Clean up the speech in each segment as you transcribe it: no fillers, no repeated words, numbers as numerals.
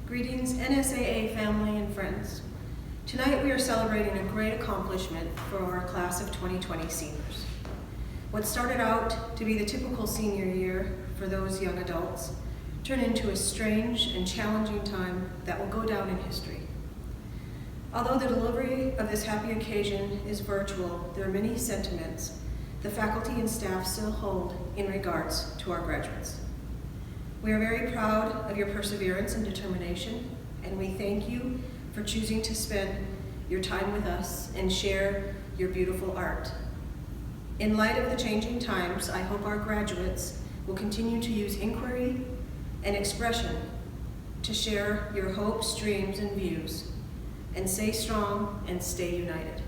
Greetings, NSAA family and friends. Tonight we are celebrating a great accomplishment for our class of 2020 seniors. What started out to be the typical senior year for those young adults turned into a strange and challenging time that will go down in history. Although the delivery of this happy occasion is virtual, there are many sentiments the faculty and staff still hold in regards to our graduates. We are very proud of your perseverance and determination, and we thank you for choosing to spend your time with us and share your beautiful art. In light of the changing times, I hope our graduates will continue to use inquiry and expression to share your hopes, dreams, and views, and stay strong and stay united.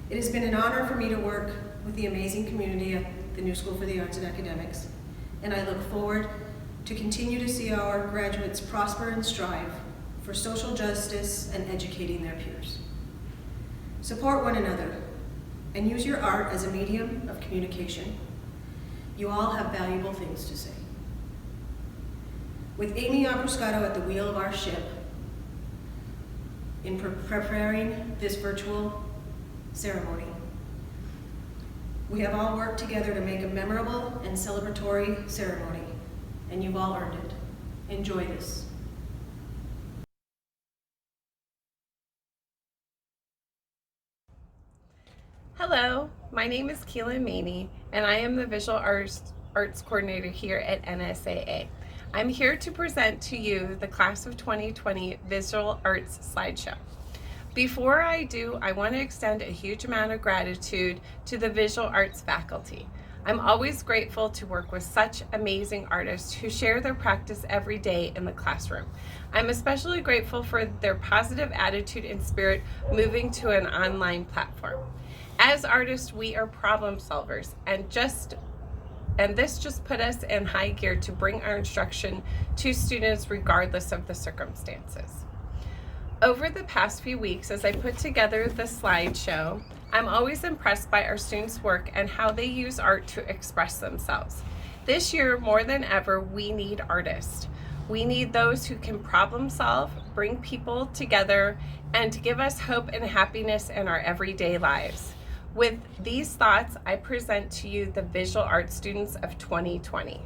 It has been an honor for me to work with the amazing community at the New School for the Arts and Academics, and I look forward to continue to see our graduates prosper and strive for social justice and educating their peers. Support one another and use your art as a medium of communication. You all have valuable things to say. With Amy Abruscato at the wheel of our ship in preparing this virtual ceremony, we have all worked together to make a memorable and celebratory ceremony, and you've all earned it. Enjoy this. Hello, my name is Keelan Maney, and I am the Visual Arts Coordinator here at NSAA. I'm here to present to you the Class of 2020 Visual Arts Slideshow. Before I do, I want to extend a huge amount of gratitude to the visual arts faculty. I'm always grateful to work with such amazing artists who share their practice every day in the classroom. I'm especially grateful for their positive attitude and spirit moving to an online platform. As artists, we are problem solvers, and this just put us in high gear to bring our instruction to students regardless of the circumstances. Over the past few weeks, as I put together the slideshow, I'm always impressed by our students' work and how they use art to express themselves. This year, more than ever, we need artists. We need those who can problem solve, bring people together, and to give us hope and happiness in our everyday lives. With these thoughts, I present to you the visual arts students of 2020.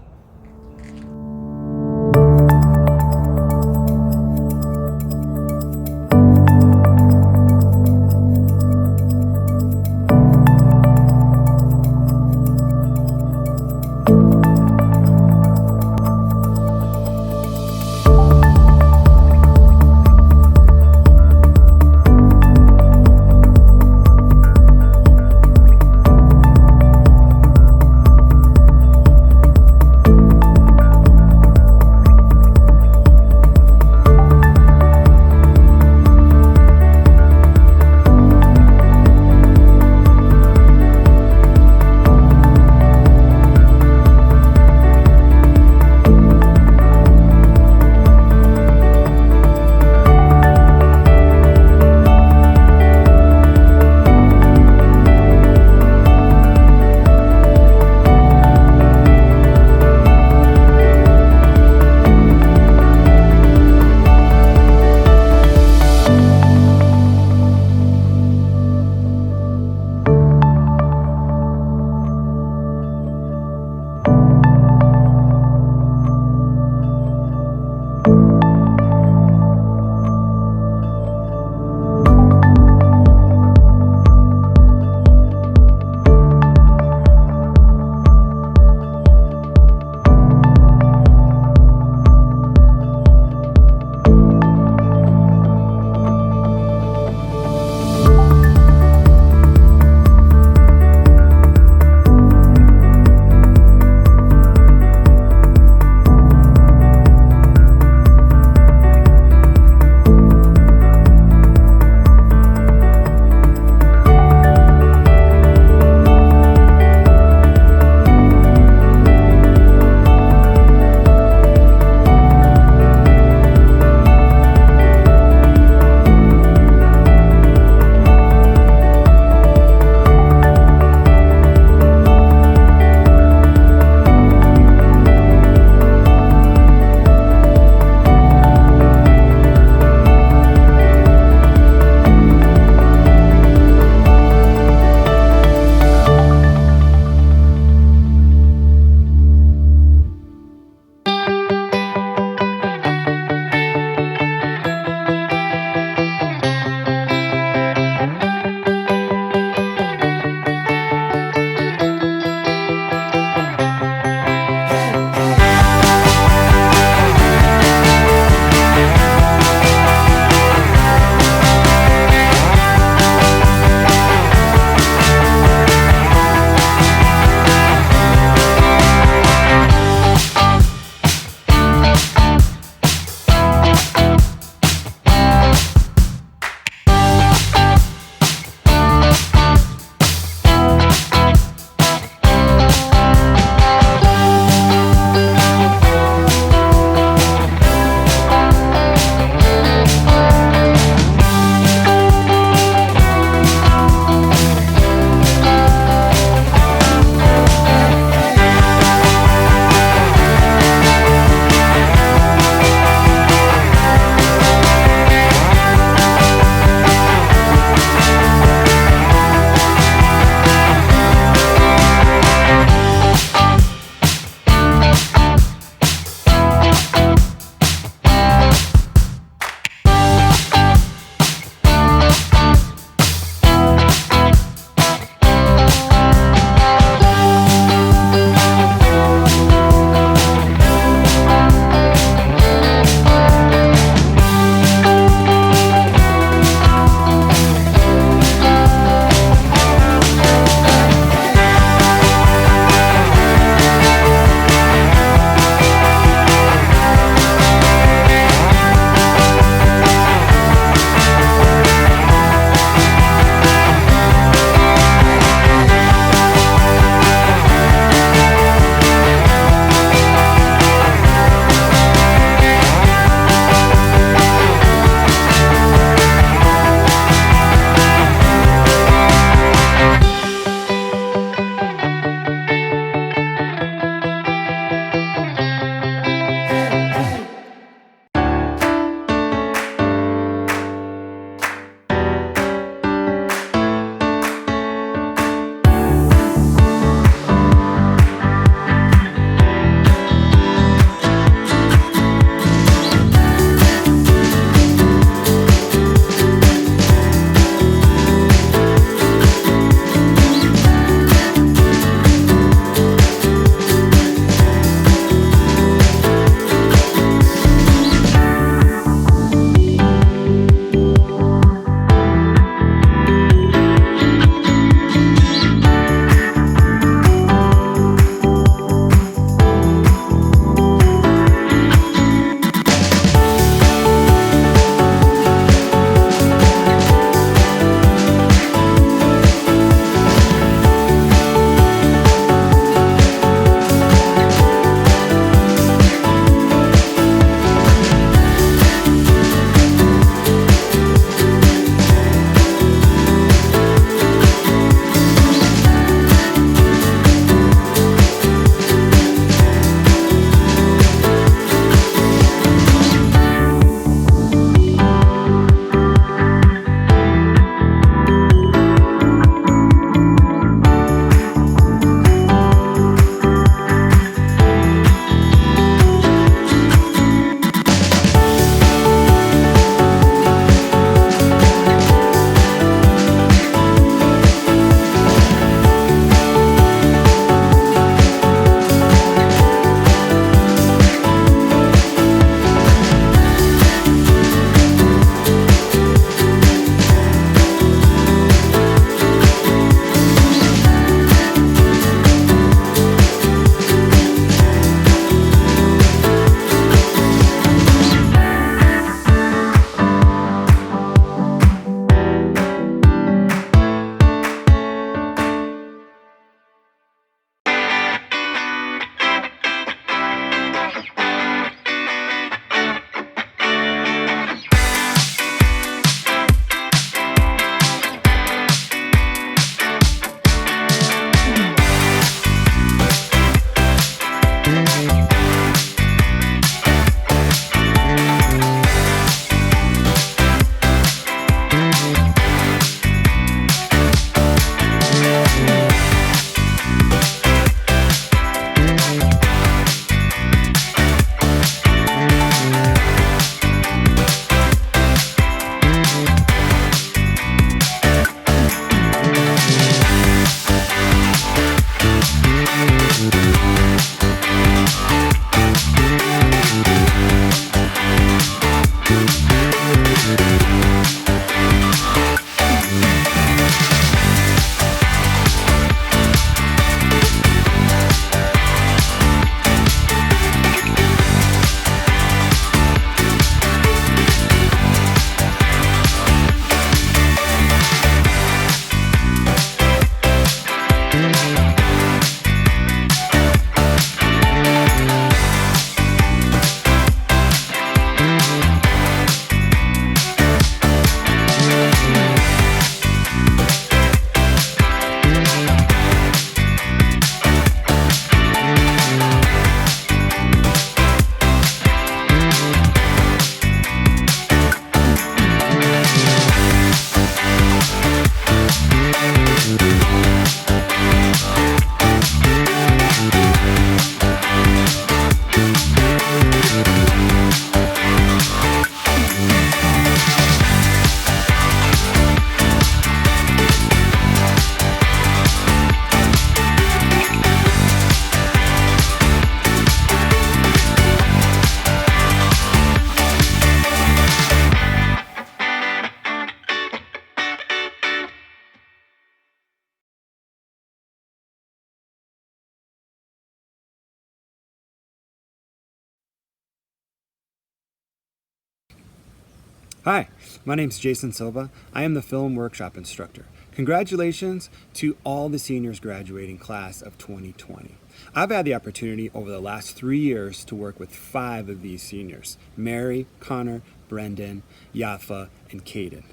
Hi, my name's Jason Silva. I am the film workshop instructor. Congratulations to all the seniors graduating class of 2020. I've had the opportunity over the last 3 years to work with 5 of these seniors: Mary, Connor, Brendan, Yafa, and Caden.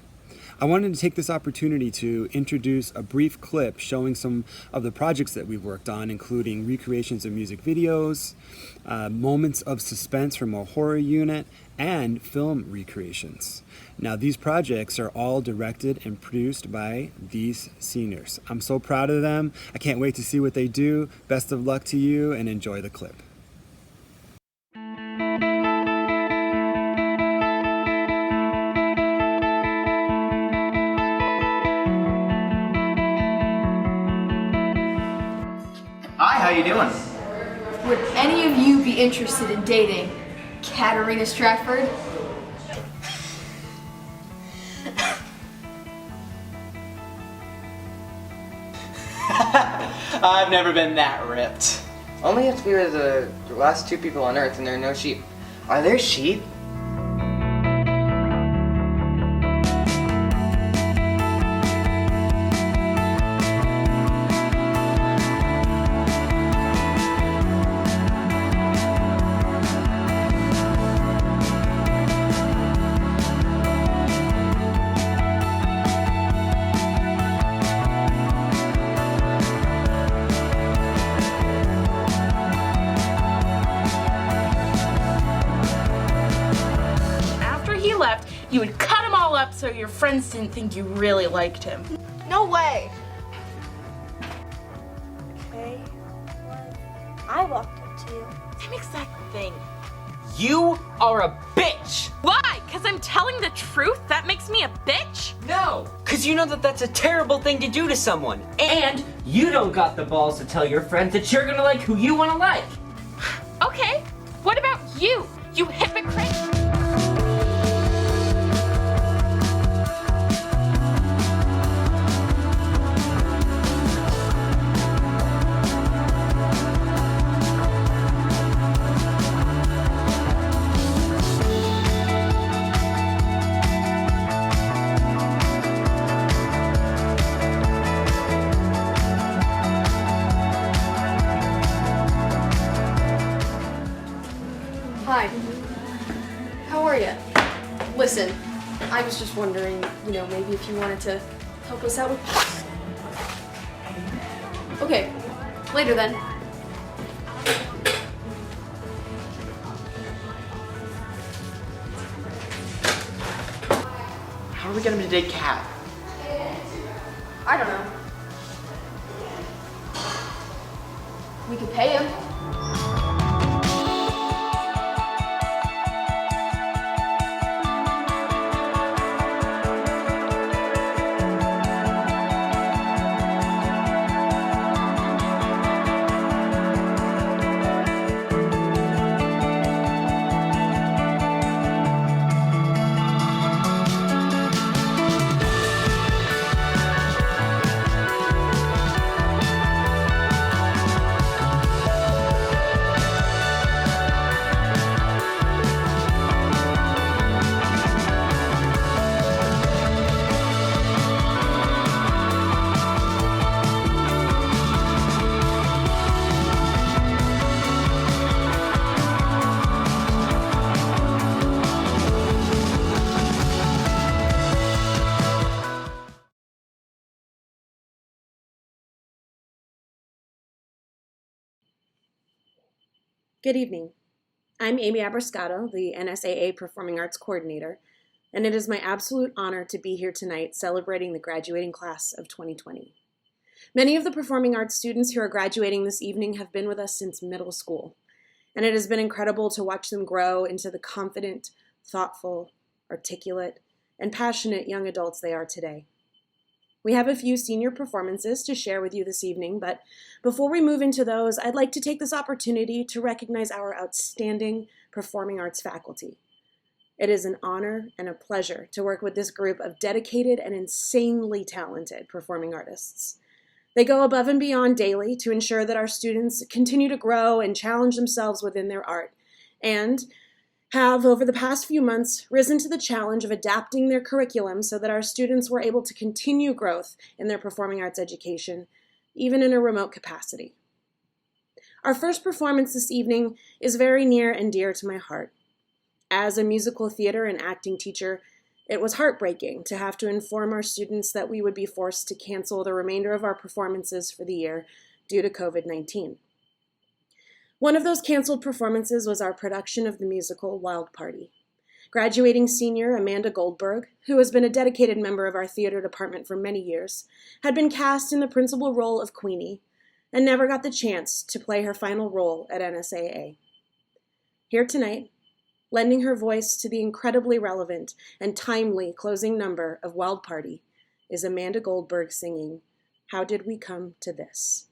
I wanted to take this opportunity to introduce a brief clip showing some of the projects that we've worked on, including recreations of music videos, moments of suspense from a horror unit, and film recreations. Now, these projects are all directed and produced by these seniors. I'm so proud of them. I can't wait to see what they do. Best of luck to you, and enjoy the clip. Hi, how you doing? Would any of you be interested in dating Katarina Stratford? I've never been that ripped. Only if we were the last 2 people on Earth and there are no sheep. Are there sheep? Left, you would cut them all up so your friends didn't think you really liked him. No way! Okay, I walked up to you. Same exact thing. You are a bitch! Why? Because I'm telling the truth? That makes me a bitch? No, because you know that that's a terrible thing to do to someone. And you don't got the balls to tell your friends that you're gonna like who you wanna like. Okay, what about you? You hypocrite! Hi. How are you? Listen, I was just wondering, maybe if you wanted to help us out with... Okay, later then. How are we gonna date Kat? I don't know. We could pay him. Good evening. I'm Amy Abrascato, the NSAA Performing Arts Coordinator, and it is my absolute honor to be here tonight celebrating the graduating class of 2020. Many of the performing arts students who are graduating this evening have been with us since middle school, and it has been incredible to watch them grow into the confident, thoughtful, articulate, and passionate young adults they are today. We have a few senior performances to share with you this evening, but before we move into those, I'd like to take this opportunity to recognize our outstanding performing arts faculty. It is an honor and a pleasure to work with this group of dedicated and insanely talented performing artists. They go above and beyond daily to ensure that our students continue to grow and challenge themselves within their art. And have, over the past few months, risen to the challenge of adapting their curriculum so that our students were able to continue growth in their performing arts education, even in a remote capacity. Our first performance this evening is very near and dear to my heart. As a musical theater and acting teacher, it was heartbreaking to have to inform our students that we would be forced to cancel the remainder of our performances for the year due to COVID-19. One of those canceled performances was our production of the musical Wild Party. Graduating senior Amanda Goldberg, who has been a dedicated member of our theater department for many years, had been cast in the principal role of Queenie and never got the chance to play her final role at NSAA. Here tonight, lending her voice to the incredibly relevant and timely closing number of Wild Party, is Amanda Goldberg singing, "How Did We Come to This?"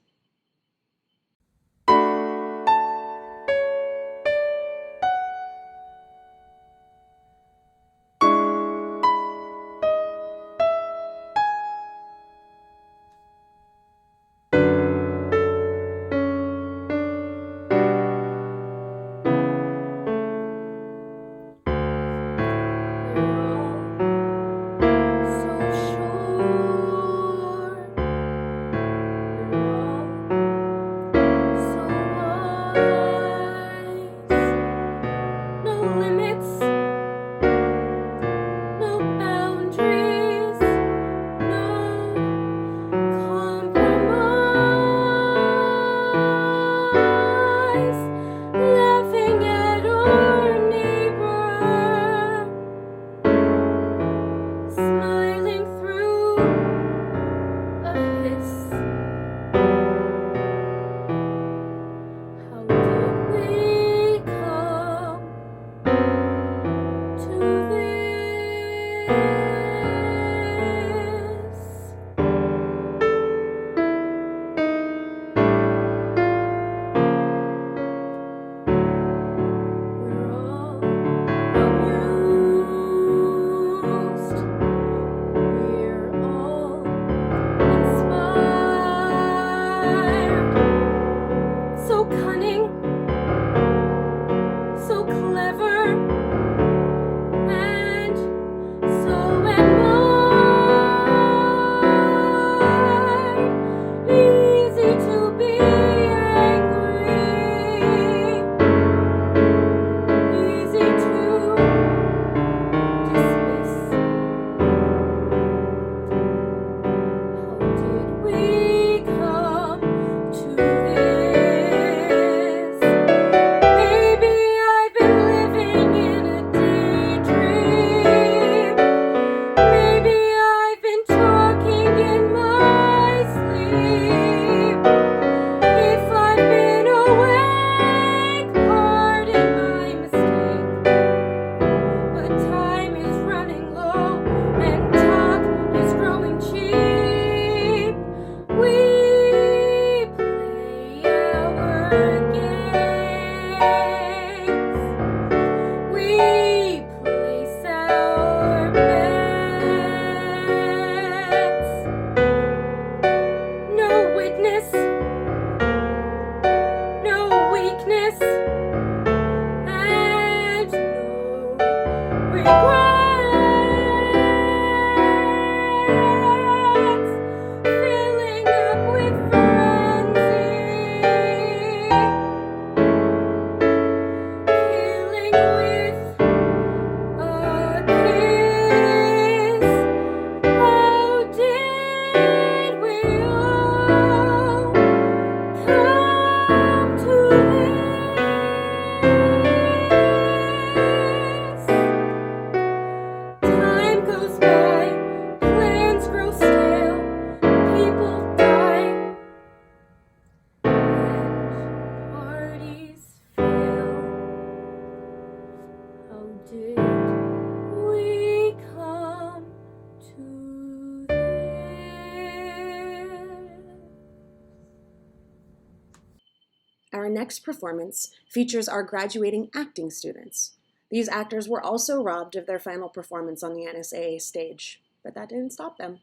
Our next performance features our graduating acting students. These actors were also robbed of their final performance on the NSAA stage, but that didn't stop them.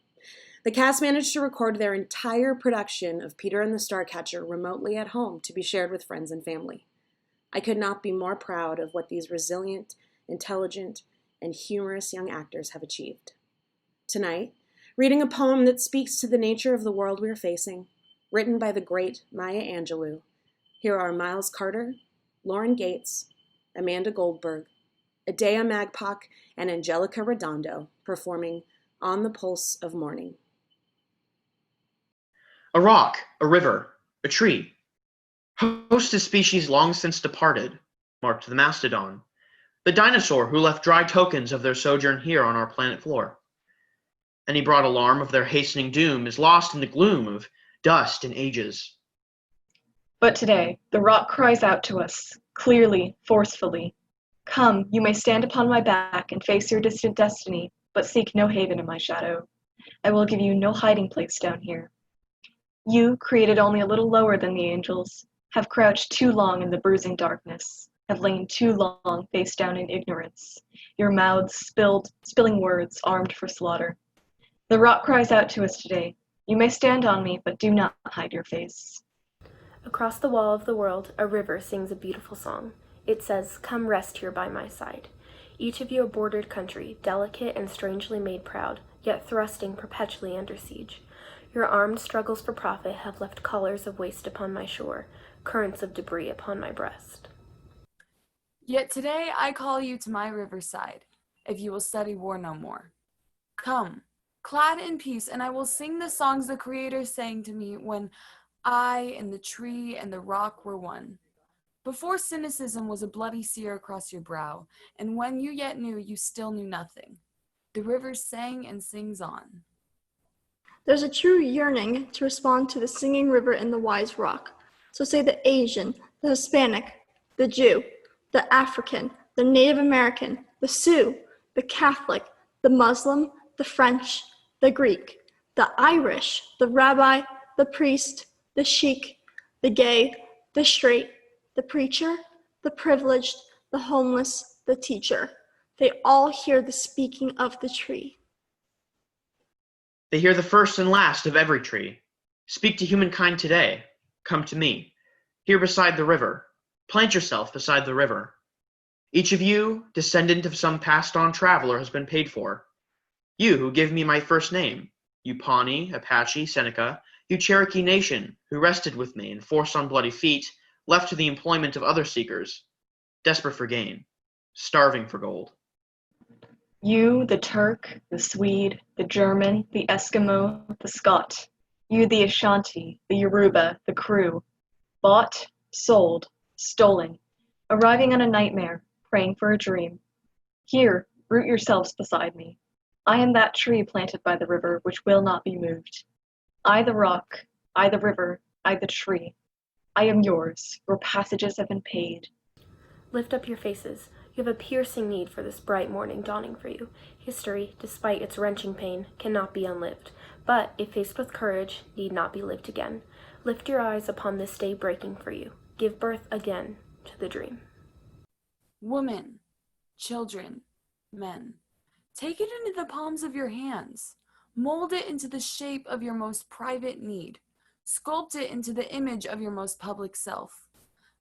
The cast managed to record their entire production of Peter and the Starcatcher remotely at home to be shared with friends and family. I could not be more proud of what these resilient, intelligent, and humorous young actors have achieved. Tonight, reading a poem that speaks to the nature of the world we are facing, written by the great Maya Angelou, here are Miles Carter, Lauren Gates, Amanda Goldberg, Adea Magpok, and Angelica Redondo performing On the Pulse of Morning. A rock, a river, a tree. Host of species long since departed, marked the mastodon, the dinosaur who left dry tokens of their sojourn here on our planet floor. Any broad alarm of their hastening doom is lost in the gloom of dust and ages. But today, the rock cries out to us, clearly, forcefully. Come, you may stand upon my back and face your distant destiny, but seek no haven in my shadow. I will give you no hiding place down here. You, created only a little lower than the angels, have crouched too long in the bruising darkness, have lain too long face down in ignorance, your mouths spilling words armed for slaughter. The rock cries out to us today. You may stand on me, but do not hide your face. Across the wall of the world, a river sings a beautiful song. It says, "Come rest here by my side." Each of you a bordered country, delicate and strangely made proud, yet thrusting perpetually under siege. Your armed struggles for profit have left colors of waste upon my shore, currents of debris upon my breast. Yet today I call you to my riverside, if you will study war no more. Come, clad in peace, and I will sing the songs the Creator sang to me when I and the tree and the rock were one. Before cynicism was a bloody sear across your brow, and when you yet knew, you still knew nothing. The river sang and sings on. There's a true yearning to respond to the singing river and the wise rock. So say the Asian, the Hispanic, the Jew, the African, the Native American, the Sioux, the Catholic, the Muslim, the French, the Greek, the Irish, the rabbi, the priest, the sheik, the gay, the straight, the preacher, the privileged, the homeless, the teacher. They all hear the speaking of the tree. They hear the first and last of every tree. Speak to humankind today. Come to me. Here beside the river. Plant yourself beside the river. Each of you, descendant of some passed-on traveler, has been paid for. You who give me my first name, you Pawnee, Apache, Seneca, you Cherokee Nation, who rested with me and forced on bloody feet, left to the employment of other seekers, desperate for gain, starving for gold. You, the Turk, the Swede, the German, the Eskimo, the Scot. You, the Ashanti, the Yoruba, the Kru. Bought, sold, stolen, arriving on a nightmare, praying for a dream. Here, root yourselves beside me. I am that tree planted by the river which will not be moved. I the rock, I the river, I the tree. I am yours. Your passages have been paid. Lift up your faces. You have a piercing need for this bright morning dawning for you. History, despite its wrenching pain, cannot be unlived, but if faced with courage, need not be lived again. Lift your eyes upon this day breaking for you. Give birth again to the dream. Women, children, men, take it into the palms of your hands. Mold it into the shape of your most private need. Sculpt it into the image of your most public self.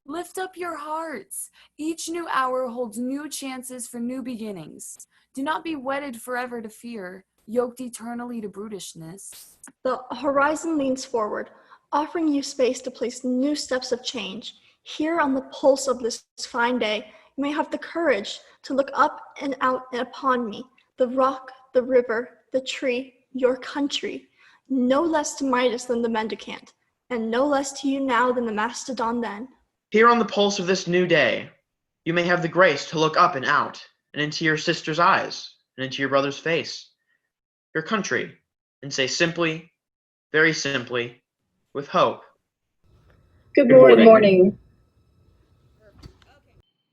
Lift up your hearts. Each new hour holds new chances for new beginnings. Do not be wedded forever to fear, yoked eternally to brutishness. The horizon leans forward, offering you space to place new steps of change. Here on the pulse of this fine day, you may have the courage to look up and out and upon me, the rock, the river, the tree, your country, no less to Midas than the mendicant, and no less to you now than the mastodon then. Here on the pulse of this new day, you may have the grace to look up and out, and into your sister's eyes, and into your brother's face, your country, and say simply, very simply, with hope. Good morning.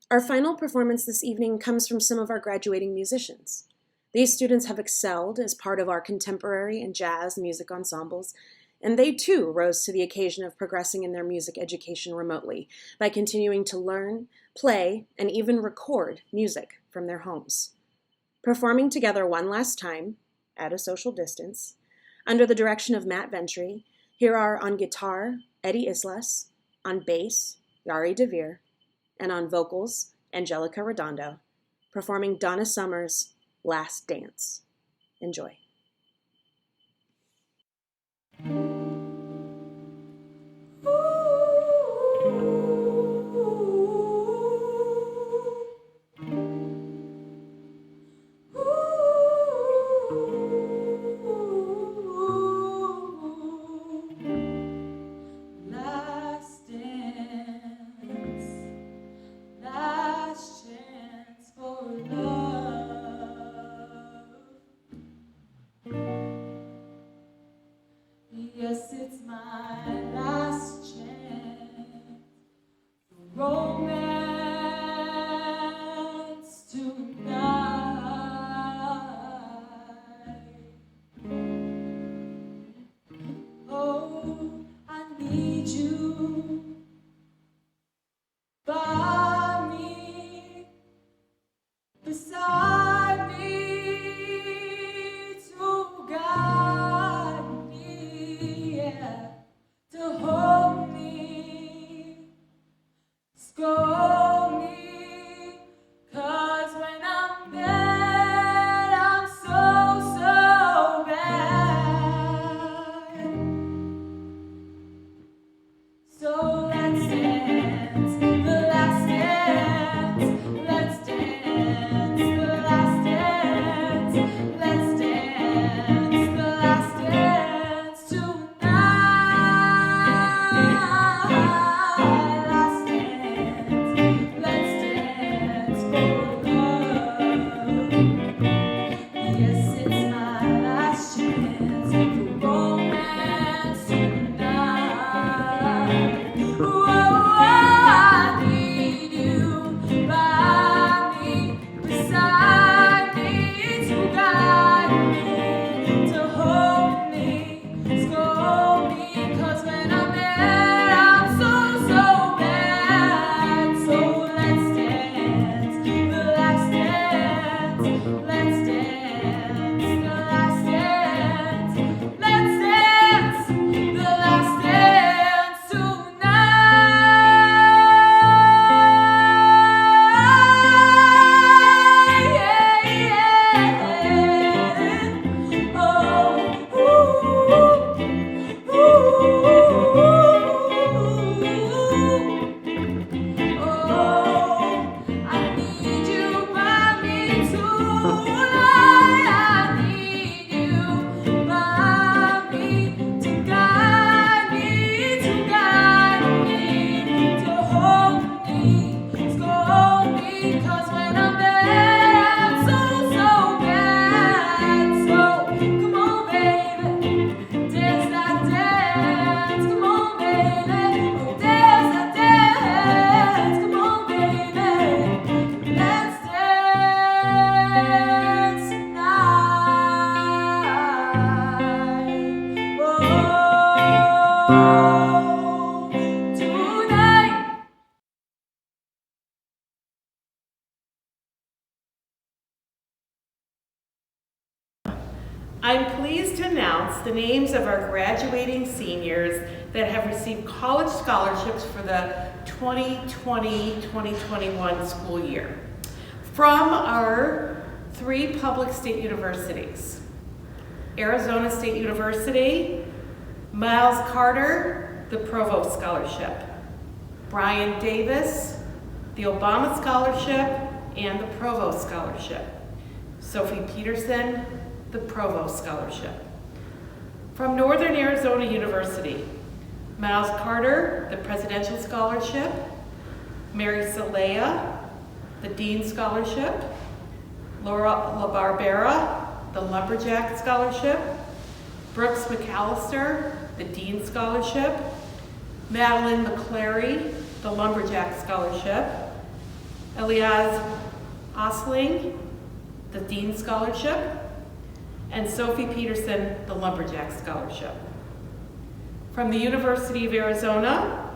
Our final performance this evening comes from some of our graduating musicians. These students have excelled as part of our contemporary and jazz music ensembles, and they too rose to the occasion of progressing in their music education remotely by continuing to learn, play, and even record music from their homes. Performing together one last time, at a social distance, under the direction of Matt Ventry, here are on guitar, Eddie Islas, on bass, Yari DeVere, and on vocals, Angelica Redondo, performing Donna Summer's Last Dance. Enjoy. Yes, it's my last chance for romance tonight. Oh, I need you by me, beside me, to guide me, yeah, to hold me, scold me, 'cause when I'm bad, I'm so, so bad. So let's dance, the last dance, let's dance, the last dance, let's dance, the last dance tonight. Last dance, let's dance for love. Yes, it's my last chance for romance tonight. Whoa, I need you by me, beside me, to guide me, to hold me, scold me, 'cause when I'm bad, I'm so, so bad. So let's dance, the last dance, let's dance, the last dance, let's dance, the last dance tonight. Yeah, yeah. Oh, ooh, oh, I need you by me tonight. I need you by me to guide me, to hold me, scold me, 'cause when I'm bad, I'm so, so bad. So come on, baby, dance that dance. Come on, baby, oh, dance that dance. Come on, baby, let's dance tonight. Oh, tonight. I'm pleased to announce the names of our graduating seniors that have received college scholarships for the 2020-2021 school year from our 3 public state universities: Arizona State University, Miles Carter, the Provost Scholarship; Brian Davis, the Obama Scholarship and the Provost Scholarship; Sophie Peterson, the Provost Scholarship. From Northern Arizona University, Miles Carter, the Presidential Scholarship; Mary Salea, the Dean Scholarship; Laura LaBarbera, the Lumberjack Scholarship; Brooks McAllister, the Dean Scholarship; Madeline McClary, the Lumberjack Scholarship; Eliaz Osling, the Dean Scholarship; and Sophie Peterson, the Lumberjack Scholarship. From the University of Arizona,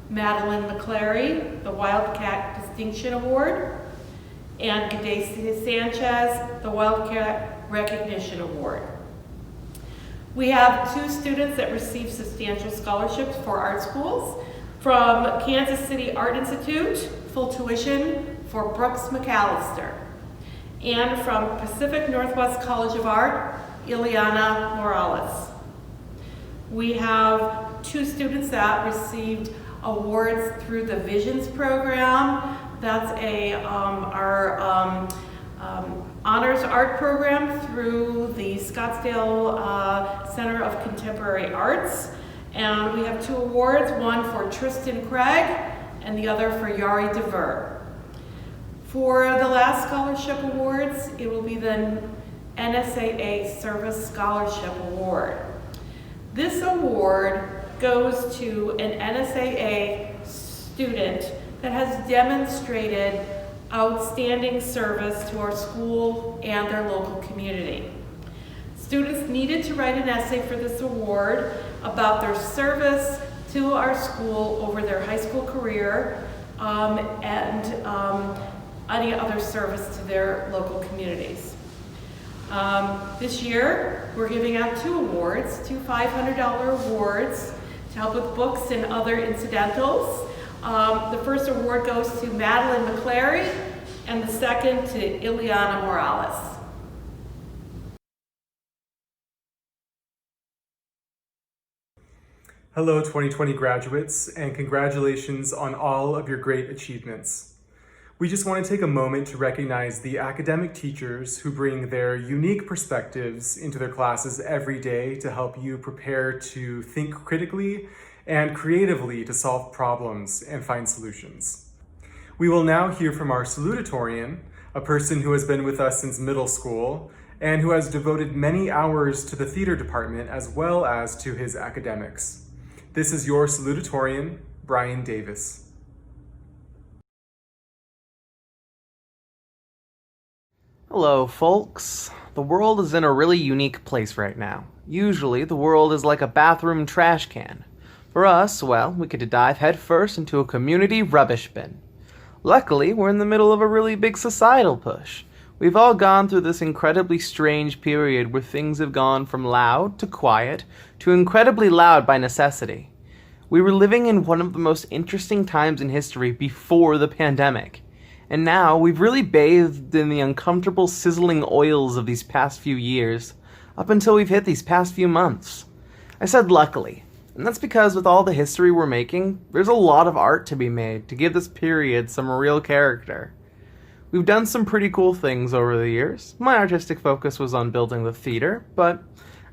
Madeline McClary, the Wildcat Distinction Award; and Gadacia Sanchez, the Wildcat Recognition Award. We have 2 students that received substantial scholarships for art schools. From Kansas City Art Institute full tuition for Brooks McAllister. And from Pacific Northwest College of Art, Ileana Morales. We have 2 students that received awards through the Visions program. That's our honors art program through the Scottsdale Center of Contemporary Arts. And we have 2 awards, one for Tristan Craig and the other for Yari DeVer. For the last scholarship awards, it will be the NSAA Service Scholarship Award. This award goes to an NSAA student that has demonstrated outstanding service to our school and their local community. Students needed to write an essay for this award about their service to our school over their high school career and any other service to their local communities. This year, we're giving out 2 awards, 2 $500 awards to help with books and other incidentals. The first award goes to Madeline McClary and the second to Ileana Morales. Hello 2020 graduates, and congratulations on all of your great achievements. We just want to take a moment to recognize the academic teachers who bring their unique perspectives into their classes every day to help you prepare to think critically and creatively to solve problems and find solutions. We will now hear from our salutatorian, a person who has been with us since middle school and who has devoted many hours to the theater department as well as to his academics. This is your salutatorian, Brian Davis. Hello, folks. The world is in a really unique place right now. Usually, the world is like a bathroom trash can. For us, well, we get to dive headfirst into a community rubbish bin. Luckily, we're in the middle of a really big societal push. We've all gone through this incredibly strange period where things have gone from loud to quiet to incredibly loud by necessity. We were living in one of the most interesting times in history before the pandemic. And now we've really bathed in the uncomfortable sizzling oils of these past few years, up until we've hit these past few months. I said luckily, and that's because with all the history we're making, there's a lot of art to be made to give this period some real character. We've done some pretty cool things over the years. My artistic focus was on building the theater, but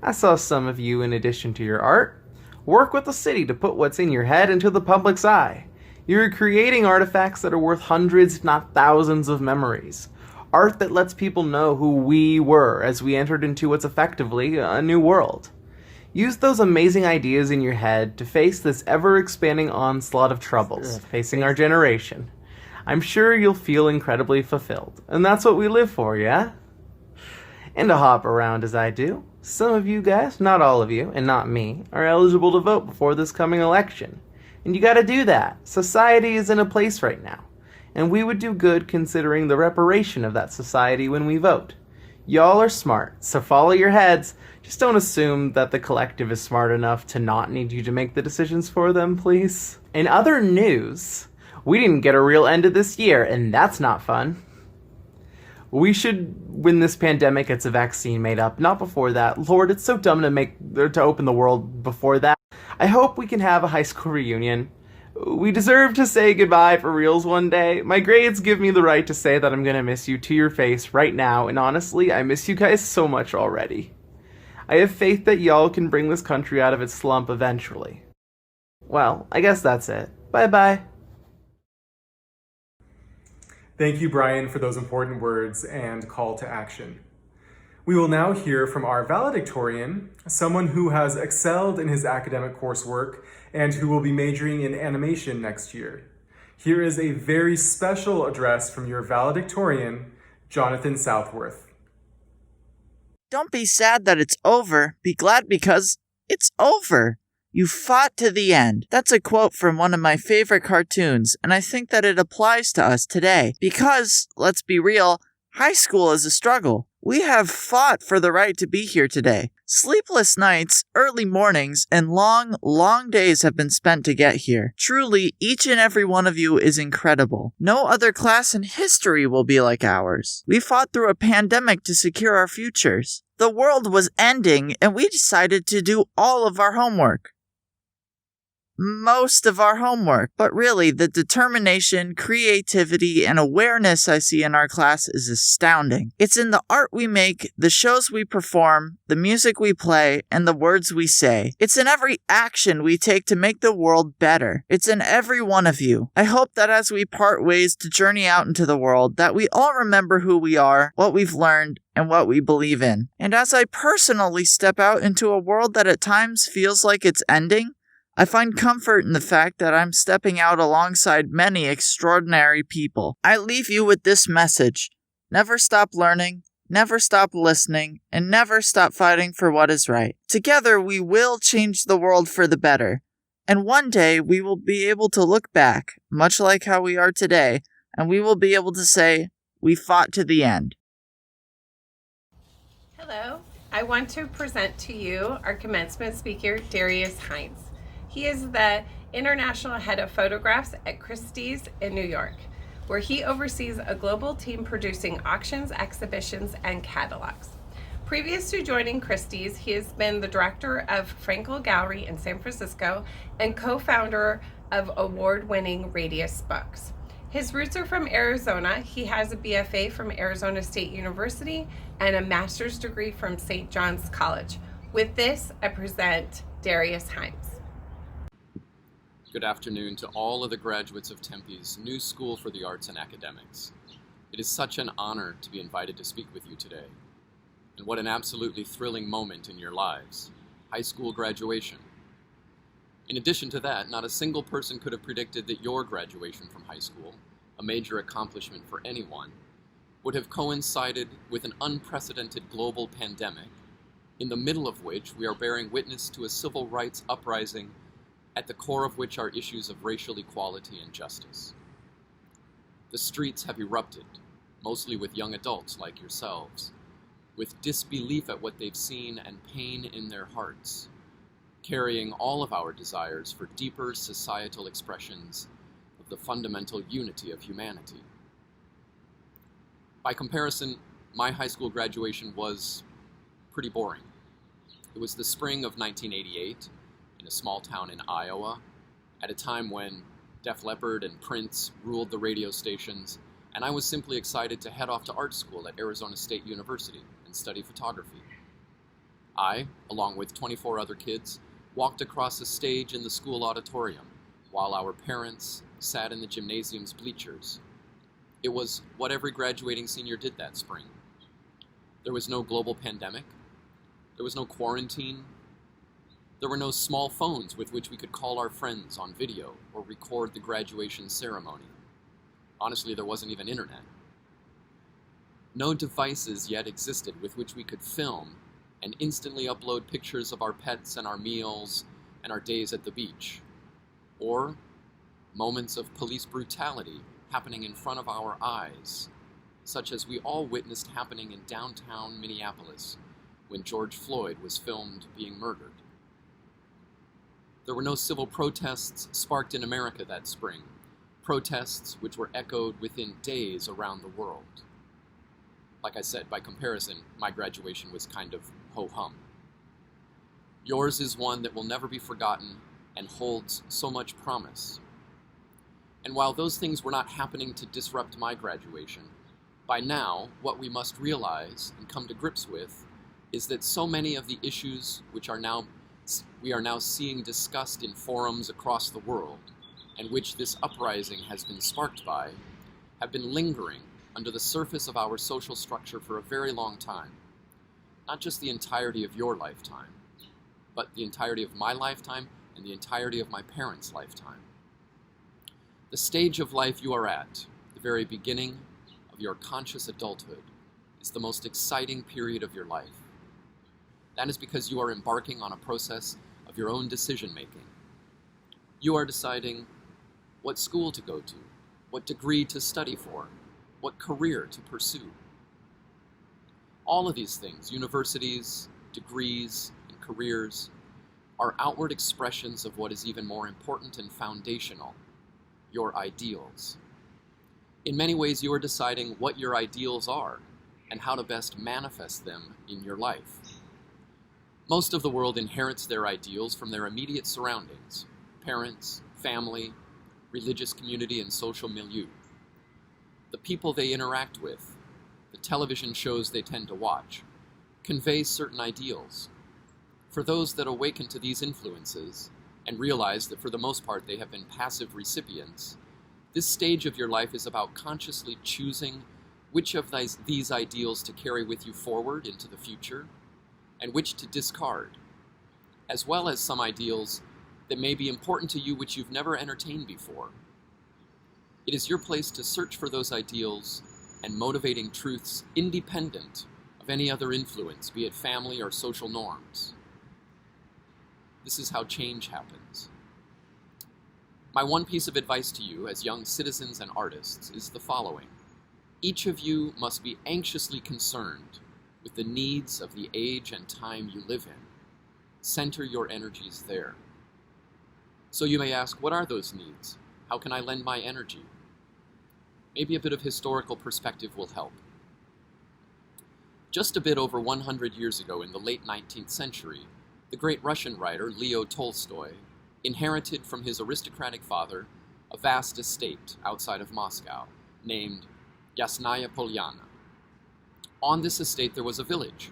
I saw some of you, in addition to your art, work with the city to put what's in your head into the public's eye. You're creating artifacts that are worth hundreds, if not thousands, of memories. Art that lets people know who we were as we entered into what's effectively a new world. Use those amazing ideas in your head to face this ever-expanding onslaught of troubles facing our generation. I'm sure you'll feel incredibly fulfilled, and that's what we live for, yeah? And to hop around as I do, some of you guys, not all of you, and not me, are eligible to vote before this coming election. And you gotta do that. Society is in a place right now. And we would do good considering the reparation of that society when we vote. Y'all are smart, so follow your heads. Just don't assume that the collective is smart enough to not need you to make the decisions for them, please. In other news, we didn't get a real end to this year, and that's not fun. We should, when this pandemic gets a vaccine made up, not before that. Lord, it's so dumb to open the world before that. I hope we can have a high school reunion. We deserve to say goodbye for reals one day. My grades give me the right to say that I'm gonna miss you to your face right now, and honestly, I miss you guys so much already. I have faith that y'all can bring this country out of its slump eventually. Well, I guess that's it. Bye-bye. Thank you, Brian, for those important words and call to action. We will now hear from our valedictorian, someone who has excelled in his academic coursework and who will be majoring in animation next year. Here is a very special address from your valedictorian, Jonathan Southworth. Don't be sad that it's over. Be glad because it's over. You fought to the end. That's a quote from one of my favorite cartoons, and I think that it applies to us today. Because, let's be real, high school is a struggle. We have fought for the right to be here today. Sleepless nights, early mornings, and long, long days have been spent to get here. Truly, each and every one of you is incredible. No other class in history will be like ours. We fought through a pandemic to secure our futures. The world was ending, and we decided to do all of our homework. Most of our homework. But really, the determination, creativity, and awareness I see in our class is astounding. It's in the art we make, the shows we perform, the music we play, and the words we say. It's in every action we take to make the world better. It's in every one of you. I hope that as we part ways to journey out into the world, that we all remember who we are, what we've learned, and what we believe in. And as I personally step out into a world that at times feels like it's ending, I find comfort in the fact that I'm stepping out alongside many extraordinary people. I leave you with this message: never stop learning, never stop listening, and never stop fighting for what is right. Together, we will change the world for the better. And one day, we will be able to look back, much like how we are today, and we will be able to say, we fought to the end. Hello, I want to present to you our commencement speaker, Darius Hines. He is the International Head of Photographs at Christie's in New York, where he oversees a global team producing auctions, exhibitions, and catalogs. Previous to joining Christie's, he has been the director of Frankel Gallery in San Francisco and co-founder of award-winning Radius Books. His roots are from Arizona. He has a BFA from Arizona State University and a master's degree from St. John's College. With this, I present Darius Hines. Good afternoon to all of the graduates of Tempe's New School for the Arts and Academics. It is such an honor to be invited to speak with you today. And what an absolutely thrilling moment in your lives, high school graduation. In addition to that, not a single person could have predicted that your graduation from high school, a major accomplishment for anyone, would have coincided with an unprecedented global pandemic, in the middle of which we are bearing witness to a civil rights uprising at the core of which are issues of racial equality and justice. The streets have erupted, mostly with young adults like yourselves, with disbelief at what they've seen and pain in their hearts, carrying all of our desires for deeper societal expressions of the fundamental unity of humanity. By comparison, my high school graduation was pretty boring. It was the spring of 1988, in a small town in Iowa, at a time when Def Leppard and Prince ruled the radio stations, and I was simply excited to head off to art school at Arizona State University and study photography. I, along with 24 other kids, walked across a stage in the school auditorium, while our parents sat in the gymnasium's bleachers. It was what every graduating senior did that spring. There was no global pandemic. There was no quarantine. There were no small phones with which we could call our friends on video or record the graduation ceremony. Honestly, there wasn't even internet. No devices yet existed with which we could film and instantly upload pictures of our pets and our meals and our days at the beach, or moments of police brutality happening in front of our eyes, such as we all witnessed happening in downtown Minneapolis when George Floyd was filmed being murdered. There were no civil protests sparked in America that spring, protests which were echoed within days around the world. Like I said, by comparison, my graduation was kind of ho-hum. Yours is one that will never be forgotten and holds so much promise. And while those things were not happening to disrupt my graduation, by now, what we must realize and come to grips with is that so many of the issues which we are now seeing discussed in forums across the world, and which this uprising has been sparked by, have been lingering under the surface of our social structure for a very long time. Not just the entirety of your lifetime, but the entirety of my lifetime and the entirety of my parents' lifetime. The stage of life you are at, the very beginning of your conscious adulthood, is the most exciting period of your life. That is because you are embarking on a process of your own decision-making. You are deciding what school to go to, what degree to study for, what career to pursue. All of these things, universities, degrees, and careers are outward expressions of what is even more important and foundational, your ideals. In many ways, you are deciding what your ideals are and how to best manifest them in your life. Most of the world inherits their ideals from their immediate surroundings, parents, family, religious community, and social milieu. The people they interact with, the television shows they tend to watch, convey certain ideals. For those that awaken to these influences and realize that for the most part they have been passive recipients, this stage of your life is about consciously choosing which of these ideals to carry with you forward into the future and which to discard, as well as some ideals that may be important to you which you've never entertained before. It is your place to search for those ideals and motivating truths independent of any other influence, be it family or social norms. This is how change happens. My one piece of advice to you as young citizens and artists is the following. Each of you must be anxiously concerned with the needs of the age and time you live in. Center your energies there. So you may ask, what are those needs? How can I lend my energy? Maybe a bit of historical perspective will help. Just a bit over 100 years ago in the late 19th century, the great Russian writer Leo Tolstoy inherited from his aristocratic father a vast estate outside of Moscow named Yasnaya Polyana. On this estate there was a village,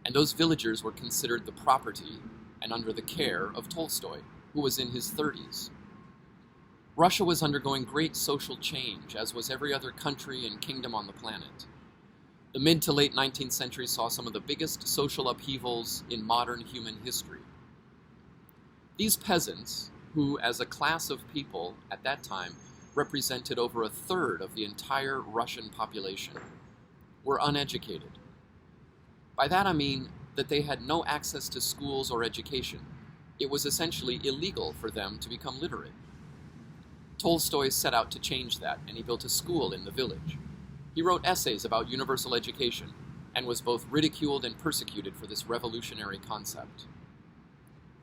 and those villagers were considered the property and under the care of Tolstoy, who was in his 30s. Russia was undergoing great social change, as was every other country and kingdom on the planet. The mid to late 19th century saw some of the biggest social upheavals in modern human history. These peasants, who as a class of people at that time represented over a third of the entire Russian population, were uneducated. By that I mean that they had no access to schools or education. It was essentially illegal for them to become literate. Tolstoy set out to change that, and he built a school in the village. He wrote essays about universal education, and was both ridiculed and persecuted for this revolutionary concept.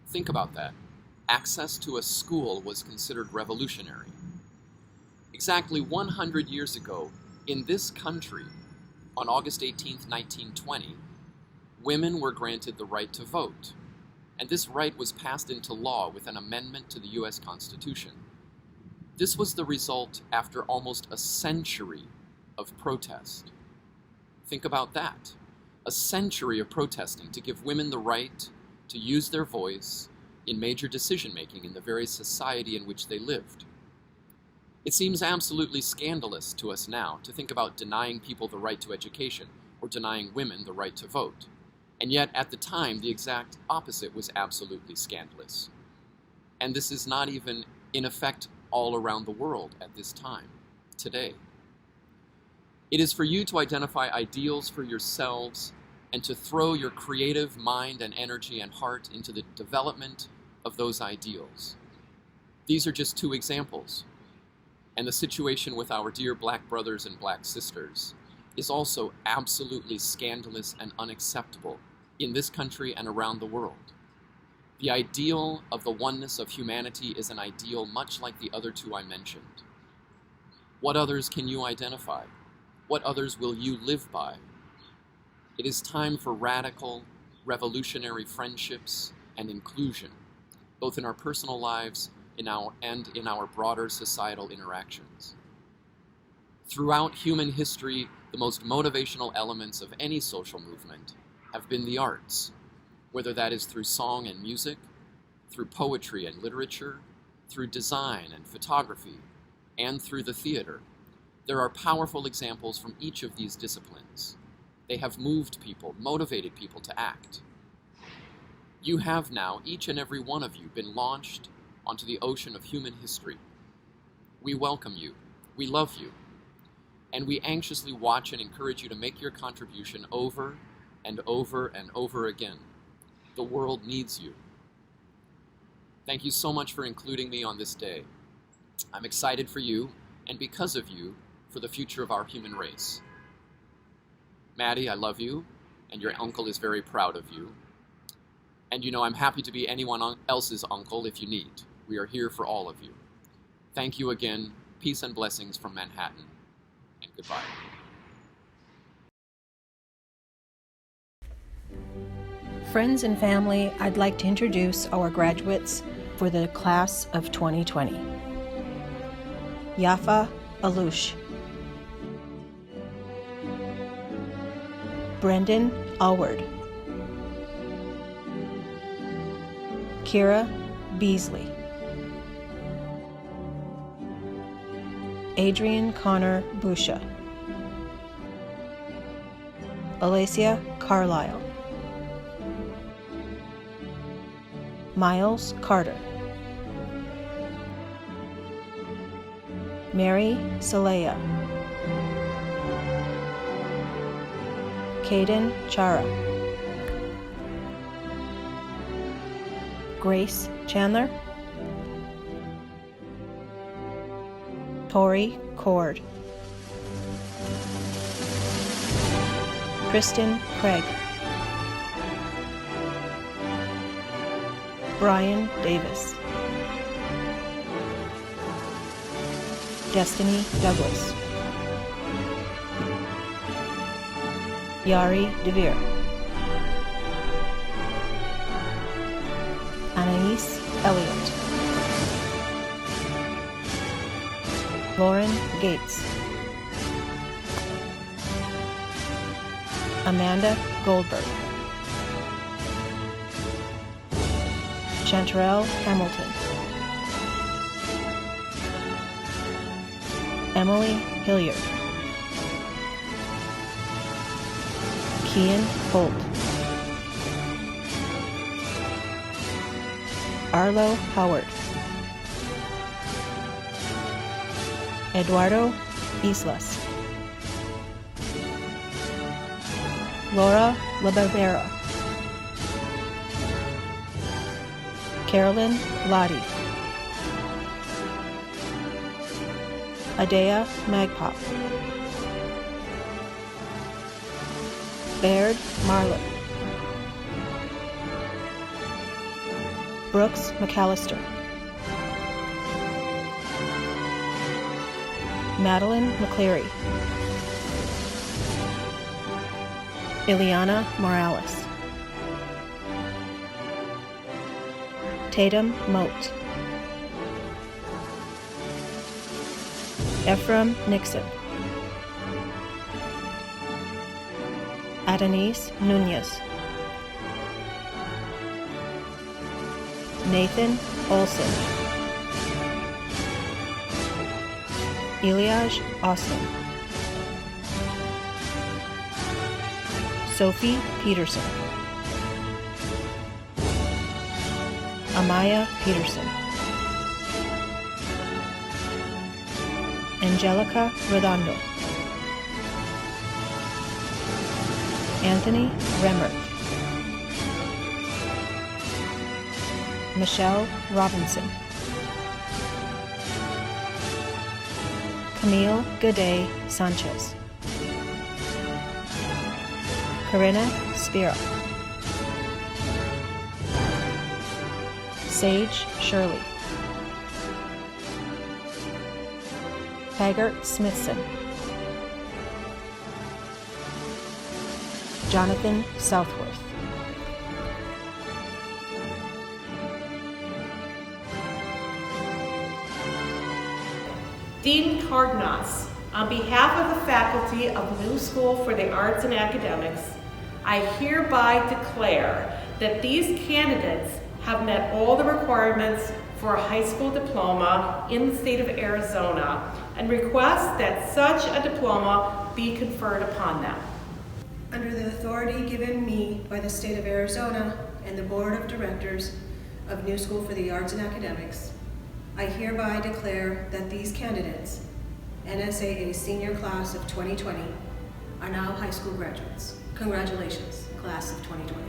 Think about that. Access to a school was considered revolutionary. Exactly 100 years ago, in this country, on August 18, 1920, women were granted the right to vote, and this right was passed into law with an amendment to the U.S. Constitution. This was the result after almost a century of protest. Think about that. A century of protesting to give women the right to use their voice in major decision-making in the very society in which they lived. It seems absolutely scandalous to us now to think about denying people the right to education or denying women the right to vote. And yet, at the time, the exact opposite was absolutely scandalous. And this is not even in effect all around the world at this time, today. It is for you to identify ideals for yourselves and to throw your creative mind and energy and heart into the development of those ideals. These are just two examples. And the situation with our dear black brothers and black sisters is also absolutely scandalous and unacceptable in this country and around the world. The ideal of the oneness of humanity is an ideal much like the other two I mentioned. What others can you identify? What others will you live by? It is time for radical, revolutionary friendships and inclusion, both in our personal lives and in our broader societal interactions. Throughout human history, the most motivational elements of any social movement have been the arts, whether that is through song and music, through poetry and literature, through design and photography, and through the theater. There are powerful examples from each of these disciplines. They have moved people, motivated people to act. You have now, each and every one of you, been launched onto the ocean of human history. We welcome you, we love you, and we anxiously watch and encourage you to make your contribution over and over and over again. The world needs you. Thank you so much for including me on this day. I'm excited for you, and because of you, for the future of our human race. Maddie, I love you, and your uncle is very proud of you. And I'm happy to be anyone else's uncle if you need. We are here for all of you. Thank you again. Peace and blessings from Manhattan. And goodbye. Friends and family, I'd like to introduce our graduates for the class of 2020. Yafa Alush, Brendan Alward, Kira Beasley, Adrian Connor Busha, Alacia Carlisle, Miles Carter, Mary Salea, Caden Chara, Grace Chandler, Tori Cord, Kristen Craig, Brian Davis, Destiny Douglas, Yari DeVere, Anais Elliott, Lauren Gates, Amanda Goldberg, Chanterelle Hamilton, Emily Hilliard, Kian Holt, Arlo Howard, Eduardo Islas, Laura Labarbera, Carolyn Lottie, Adea Magpop, Baird Marlin, Brooks McAllister, Madeline McCleary, Ileana Morales, Tatum Moat, Ephraim Nixon, Adonis Nunez, Nathan Olson, Eliaj Austin, Sophie Peterson, Amaya Peterson, Angelica Redondo, Anthony Remmert, Michelle Robinson, Camille Gaudet Sanchez, Corinna Spira, Sage Shirley, Taggart Smithson, Jonathan Southworth, Dean Cardenas, on behalf of the faculty of New School for the Arts and Academics, I hereby declare that these candidates have met all the requirements for a high school diploma in the state of Arizona and request that such a diploma be conferred upon them. Under the authority given me by the state of Arizona and the Board of Directors of New School for the Arts and Academics, I hereby declare that these candidates, NSAA Senior Class of 2020, are now high school graduates. Congratulations, Class of 2020.